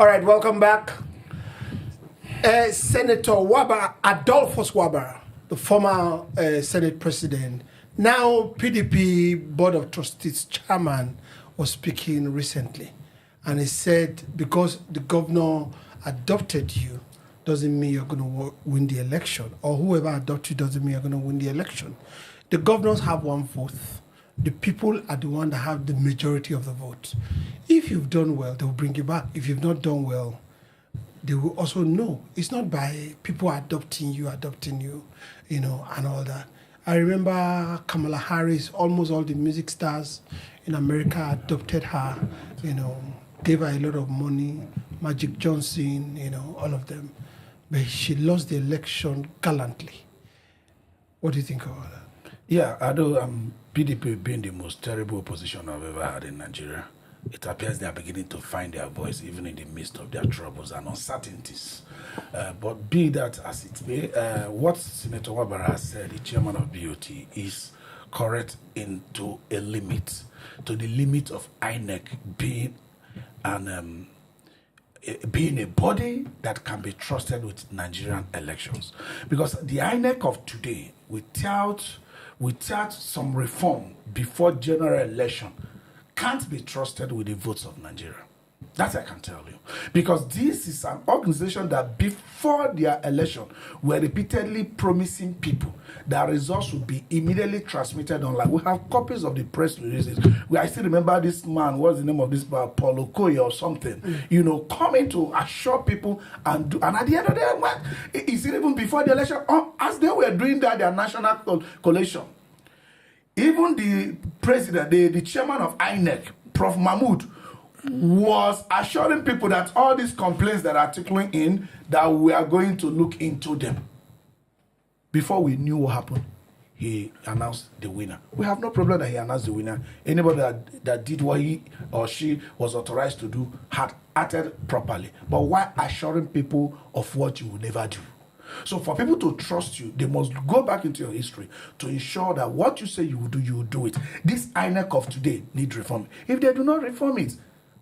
All right, welcome back. Senator Wabara, Adolphus Wabara, the former Senate president, now PDP Board of Trustees chairman, was speaking recently. And he said, because the governor adopted you, doesn't mean you're going to win the election. Or whoever adopted you doesn't mean you're going to win the election. The governors have one vote. The people are the one that have the majority of the vote. If you've done well, they'll bring you back. If you've not done well, they will also know. It's not by people adopting you, and all that. I remember Kamala Harris, almost all the music stars in America adopted her, gave her a lot of money, Magic Johnson, all of them. But she lost the election gallantly. What do you think about that? Yeah, although PDP being the most terrible opposition I've ever had in Nigeria, it appears they are beginning to find their voice even in the midst of their troubles and uncertainties. But be that as it may, what Senator Wabara has said, the chairman of BOT, is correct into a limit, to the limit of INEC being being a body that can be trusted with Nigerian elections. Because the INEC of today, without some reform before general election, can't be trusted with the votes of Nigeria. That I can tell you. Because this is an organization that before their election were repeatedly promising people that results would be immediately transmitted online. We have copies of the press releases. I still remember this man, what's the name of this man, Paul Okoye or something, coming to assure people and at the end of the day, man, is it even before the election? As they were doing that, their national collation, even the president, the chairman of INEC, Prof. Mahmoud, was assuring people that all these complaints that are trickling in, that we are going to look into them. Before we knew what happened, he announced the winner. We have no problem that he announced the winner. Anybody that did what he or she was authorized to do had acted properly. But why assuring people of what you will never do? So for people to trust you, they must go back into your history to ensure that what you say you will do it. This INEC of today need reform. If they do not reform it,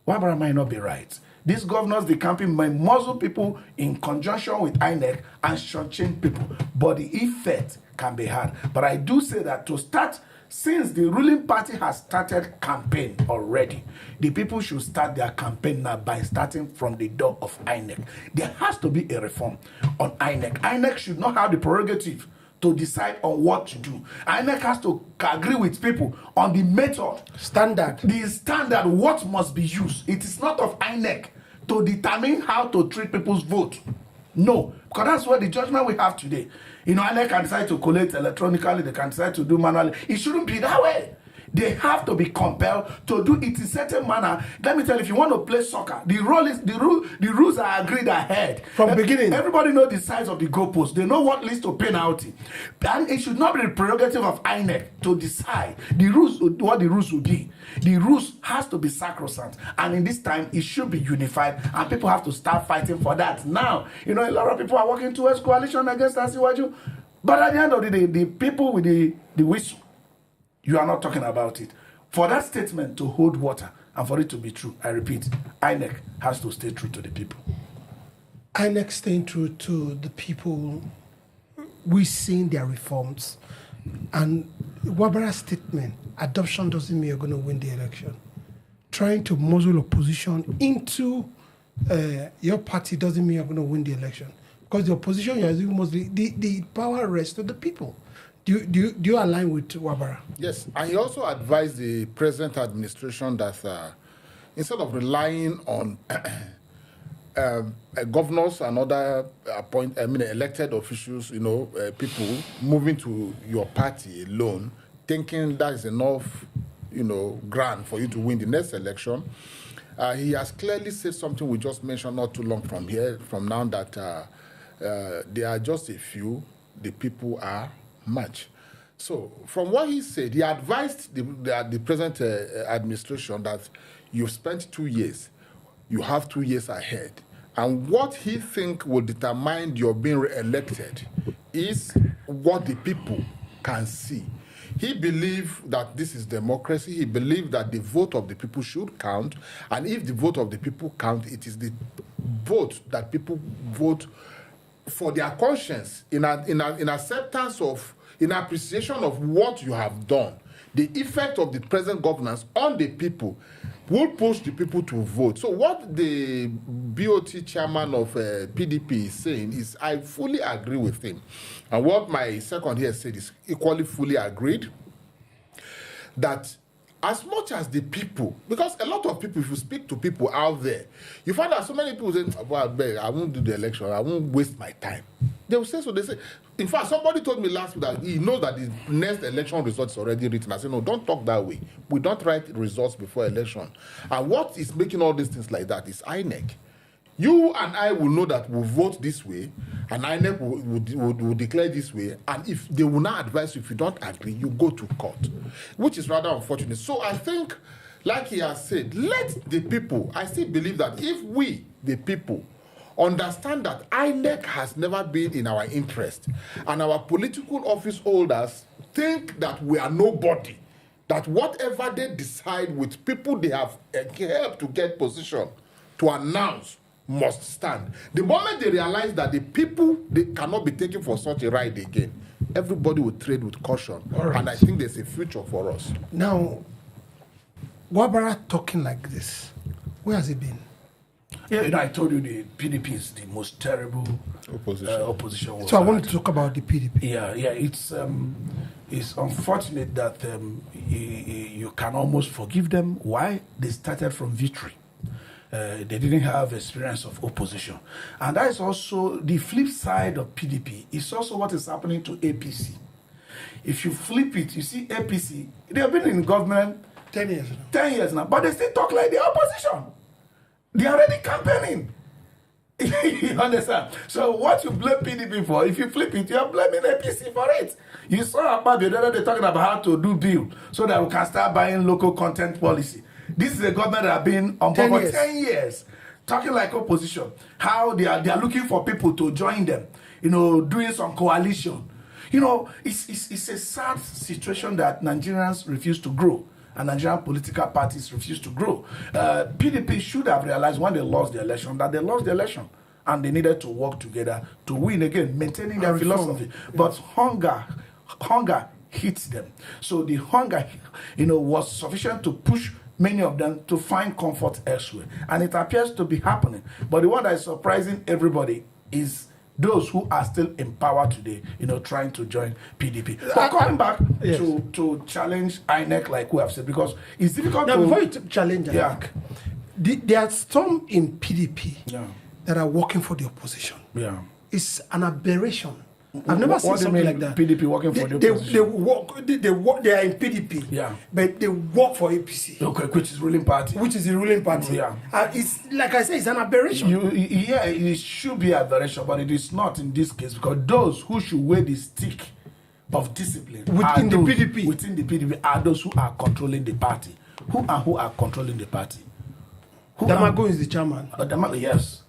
Wabara might not be right. These governors, the campaign might muzzle people in conjunction with INEC and shortchange people. But the effect can be hard. But I do say that to start, since the ruling party has started campaign already, the people should start their campaign now by starting from the door of INEC. There has to be a reform on INEC. INEC should not have the prerogative to decide on what to do. INEC has to agree with people on the method. Standard. The standard, what must be used. It is not of INEC to determine how to treat people's vote. No, because that's what the judgment we have today. INEC can decide to collate electronically, they can decide to do manually. It shouldn't be that way. They have to be compelled to do it in a certain manner. Let me tell you, if you want to play soccer, the rules are agreed ahead. From beginning. Everybody knows the size of the goalpost. They know what leads to penalty. And it should not be the prerogative of INEC to decide what the rules will be. The rules has to be sacrosanct. And in this time, it should be unified. And people have to start fighting for that. Now, a lot of people are working towards coalition against Asiwaju. But at the end of the day, the people with the whistle, you are not talking about it. For that statement to hold water and for it to be true, I repeat, INEC has to stay true to the people. INEC staying true to the people, we're seeing their reforms. And Wabara's statement, adoption doesn't mean you're going to win the election. Trying to muzzle opposition into your party doesn't mean you're going to win the election. Because the opposition, you're doing mostly, the power rests with the people. Do you align with Wabara? Yes, and he also advised the present administration that instead of relying on governors and other elected officials, people moving to your party alone, thinking that is enough, ground for you to win the next election. He has clearly said something we just mentioned not too long from now, that there are just a few, the people are much. So, from what he said, he advised the present administration that you've spent 2 years, you have 2 years ahead. And what he thinks will determine your being re-elected is what the people can see. He believed that this is democracy. He believed that the vote of the people should count. And if the vote of the people count, it is the vote that people vote for their conscience in acceptance of, in appreciation of what you have done. The effect of the present governance on the people will push the people to vote. So what the BOT chairman of PDP is saying is, I fully agree with him. And what my second here said is equally fully agreed, that as much as the people, because a lot of people, if you speak to people out there, you find that so many people say, well, I won't do the election, I won't waste my time. They will say so. They say, in fact, somebody told me last week that he knows that the next election result is already written. I said, no, don't talk that way. We don't write results before election. And what is making all these things like that is INEC. You and I will know that we'll vote this way, and INEC will declare this way, and if they will not advise you, if you don't agree, you go to court, which is rather unfortunate. So I think, like he has said, let the people, I still believe that if we, the people, understand that INEC has never been in our interest, and our political office holders think that we are nobody, that whatever they decide with people they have helped to get position to announce must stand. The moment they realize that the people, they cannot be taken for such a ride again, everybody will trade with caution. Right. And I think there's a future for us. Now, Wabara talking like this, where has he been? Yeah, you know, I told you the PDP is the most terrible opposition. So I want to talk about the PDP. Yeah, it's unfortunate that you can almost forgive them. Why? They started from victory. They didn't have experience of opposition. And that is also the flip side of PDP. It's also what is happening to APC. If you flip it, you see APC, they have been in government 10 years now. 10 years now, but they still talk like the opposition. They are already campaigning. You understand? So what you blame PDP for, if you flip it, you are blaming APC for it. You saw about the other day talking about how to do bill so that we can start buying local content policy. This is a government that have been on board for 10 years, talking like opposition, how they are looking for people to join them, you know, doing some coalition. You know, it's a sad situation that Nigerians refuse to grow, and Nigerian political parties refuse to grow. PDP should have realized when they lost the election that they lost the election, and they needed to work together to win again, maintaining their philosophy. Yes. But hunger hits them. So the hunger, you know, was sufficient to push many of them to find comfort elsewhere. And it appears to be happening. But the one that is surprising everybody is those who are still in power today, you know, trying to join PDP. But coming back to challenge INEC, like we have said, because it's difficult now, to... before you challenge INEC, there are some in PDP that are working for the opposition. Yeah. It's an aberration. I've never seen something like that. PDP working for the opposition? They are in PDP, but they work for APC. Okay, which is ruling party. Which is the ruling party. Yeah. It's, like I said, it's an aberration. It should be aberration, but it is not in this case, because those who should wear the stick of discipline within the PDP are those who are controlling the party. Who are controlling the party? Damago is the chairman. Yes.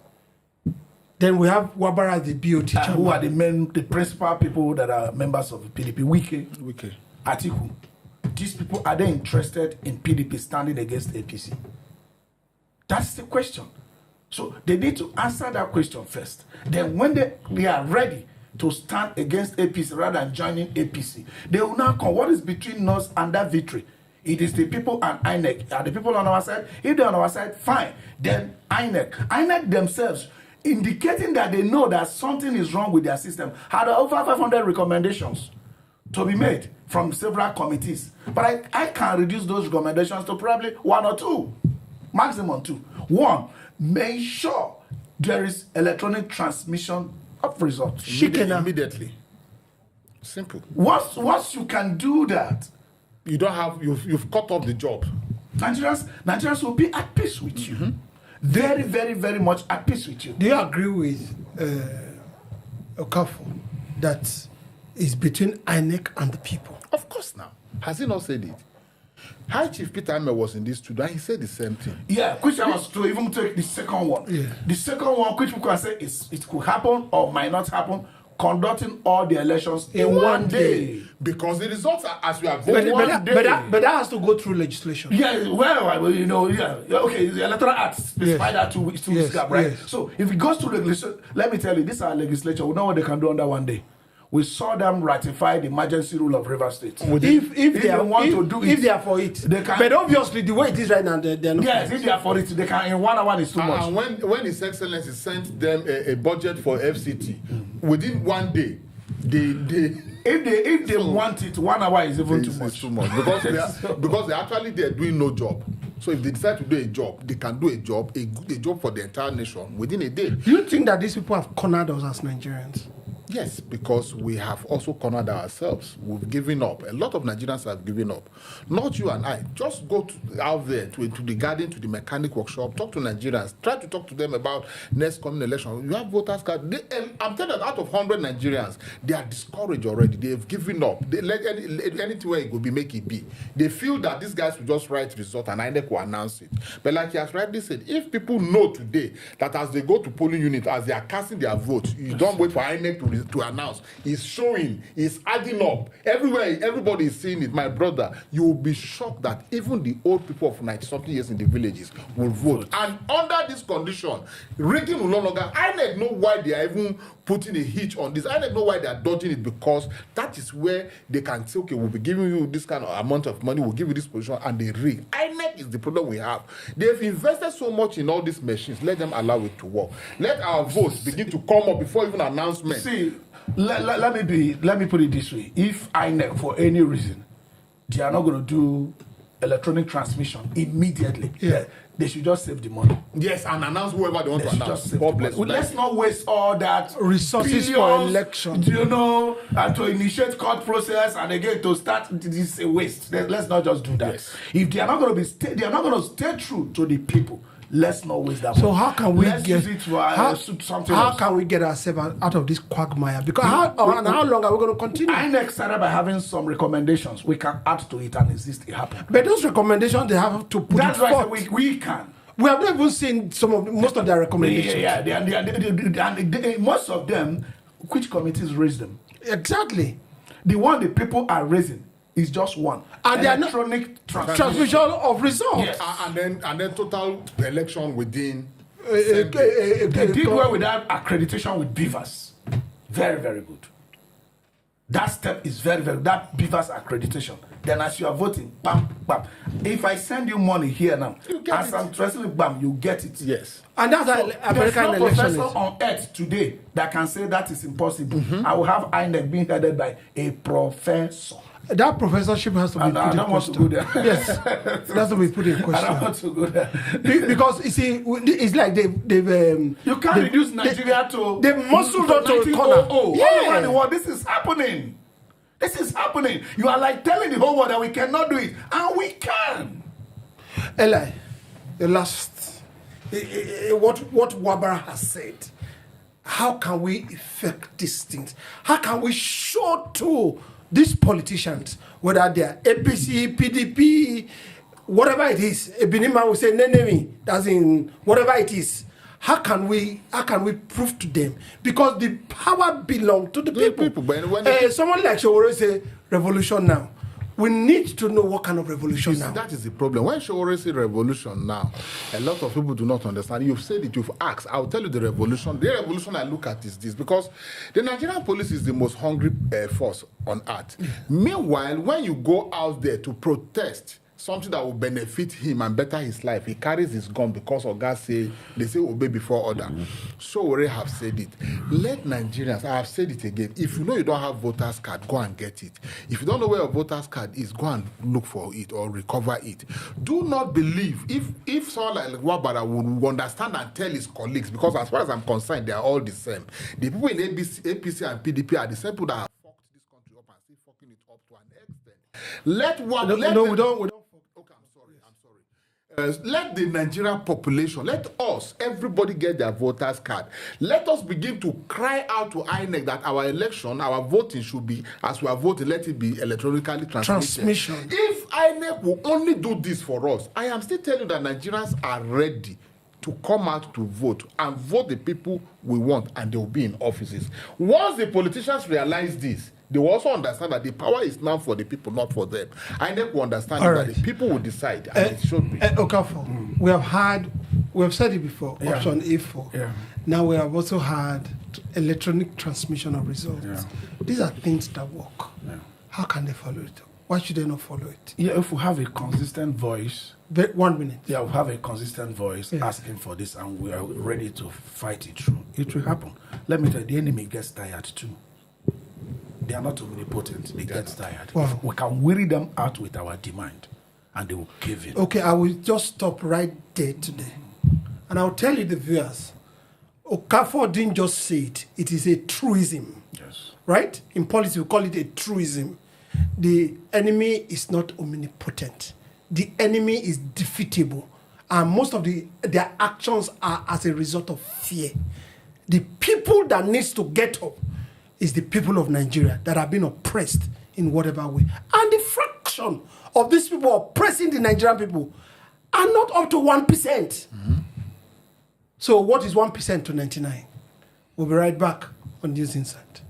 Then we have Wabara, the BOT chairman. Who are the principal people that are members of the PDP? Wike, Atiku. These people, are they interested in PDP standing against APC? That's the question. So they need to answer that question first. Then when they are ready to stand against APC rather than joining APC, they will now come. What is between us and that victory? It is the people and INEC. Are the people on our side? If they're on our side, fine. Then INEC themselves, indicating that they know that something is wrong with their system, had over 500 recommendations to be made from several committees. But I can reduce those recommendations to probably 1 or 2, maximum 2. 1, make sure there is electronic transmission of results. Immediately. Simple. Once you can do that, you don't have, you've cut off the job. Nigerians will be at peace with you. Mm-hmm. Very, very, very much at peace with you. Do you agree with Okafor that is between INEC and the people? Of course now. Has he not said it? High Chief Peter Ame was in this studio and he said the same thing. Yeah, which I was to even take the second one. Yeah. The second one, which people can say it could happen or might not happen, conducting all the elections in one day. Because the results are as we have But, voted. but that has to go through legislation. Yeah, well, you know, okay, the Electoral Act specified that 2 weeks gap, right? Yes. So if it goes to legislation, let me tell you, this is our legislature. We know what they can do under one day. We saw them ratify the emergency rule of River State. If they are for it, they can. But obviously the way it is right now, they're not. Yes, if they are for it, they can. In 1 hour is too much. And when His Excellency sent them a budget for FCT, within one day, if they want it, 1 hour is even too much. Because they're doing no job. So if they decide to do a job, they can do a job for the entire nation within a day. Do you think that these people have cornered us as Nigerians? Yes, because we have also cornered ourselves. We've given up. A lot of Nigerians have given up. Not you and I. Just go out there to the garden, to the mechanic workshop, talk to Nigerians. Try to talk to them about next coming election. You have voters card. I'm telling you, out of 100 Nigerians, they are discouraged already. They've given up. They let anything where it could be, make it be. They feel that these guys will just write result and INEC will announce it. But like he has rightly said, if people know today that as they go to polling unit, as they are casting their vote, you don't wait for INEC to announce. It's showing, it's adding up. Everywhere, everybody is seeing it. My brother, you will be shocked that even the old people of 90-something years in the villages will vote. And under this condition, rigging will no longer. INEC know why they are even putting a hitch on this. INEC know why they are dodging it, because that is where they can say, okay, we'll be giving you this kind of amount of money, we'll give you this position, and they rig. INEC is the problem we have. They've invested so much in all these machines. Let them allow it to work. Let our votes begin to come up before even announcement. See, let me put it this way. If INEC, for any reason, they are not going to do electronic transmission immediately, they should just save the money. Yes, and announce whoever they want to announce. God bless. Let's not waste all that resources for election. You know, and to initiate court process and again to start, this is a waste. Let's not just do that. Yes. If they are not going to they are not going to stay true to the people. Let's not waste that money. So how can we how can we get ourselves out of this quagmire? Because how long are we going to continue? INEC started by having some recommendations. We can add to it and exist it happen. But those recommendations, they have to put that's it right. forth. We can. We have not even seen most of their recommendations. And most of them, which committees raise them? Exactly. The one the people are raising is just one. And they are electronic transmission of results. Yes. And then total election within. They did well with that accreditation with Beavers. Very, very good. That step is very, very, that Beavers accreditation. Then as you are voting, bam, bam. If I send you money here now, as I'm trusting bam, you get it. Yes. And that's how American election is. There's no professor on earth today that can say that is impossible. I will have INEC being headed by a professor. That professorship has to be put in question. Yes, it has to be put in question. I don't want to go there. Because you see, it's like they've you can't reduce Nigeria to they muscled out to a corner. All around the world, this is happening. This is happening. You are like telling the whole world that we cannot do it, and we can. Eli, the last, what Wabara has said. How can we effect these things? How can we show to these politicians, whether they are APC, PDP, whatever it is, Ebinima will say Nenemi, that's in whatever it is. How can we prove to them? Because the power belongs to the people. But someone like Showore say revolution now. We need to know what kind of revolution now. That is the problem. When Showore say revolution now, a lot of people do not understand. You've said it, you've asked. I'll tell you the revolution. The revolution I look at is this, because the Nigerian police is the most hungry force on earth. Meanwhile, when you go out there to protest something that will benefit him and better his life, he carries his gun because Oga say, they say obey before order. Showore have said it. Let Nigerians, I have said it again, if you know you don't have voters card, go and get it. If you don't know where your voters card is, go and look for it or recover it. Do not believe, if someone like Wabara would understand and tell his colleagues, because as far as I'm concerned, they are all the same. The people in APC and PDP are the same people that have fucked this country up and still fucking it up to an extent. We don't. Let the Nigerian population, let us, everybody get their voters card. Let us begin to cry out to INEC that our election, our voting should be, as we are voting, let it be electronically transmission. If INEC will only do this for us, I am still telling you that Nigerians are ready to come out to vote and vote the people we want, and they will be in offices. Once the politicians realize this, they will also understand that the power is now for the people, not for them. INEC will understand that the people will decide, and it should be. Okafor, we have said it before, option A4. Yeah. Now we have also had electronic transmission of results. Yeah. These are things that work. Yeah. How can they follow it? Why should they not follow it? Yeah, if we have a consistent voice. 1 minute. Yeah, we have a consistent voice asking for this, and we are ready to fight it through. It will happen. Let me tell you, the enemy gets tired too. They are not omnipotent. They get tired. Wow. We can weary them out with our demand, and they will give in. Okay, I will just stop right there today. And I'll tell you the viewers, Okafor didn't just say it. It is a truism. Yes. Right? In politics, we call it a truism. The enemy is not omnipotent. The enemy is defeatable. And most of their actions are as a result of fear. The people that needs to get up is the people of Nigeria that have been oppressed in whatever way. And the fraction of these people oppressing the Nigerian people are not up to 1%. Mm-hmm. So what is 1% to 99? We'll be right back on News Insight.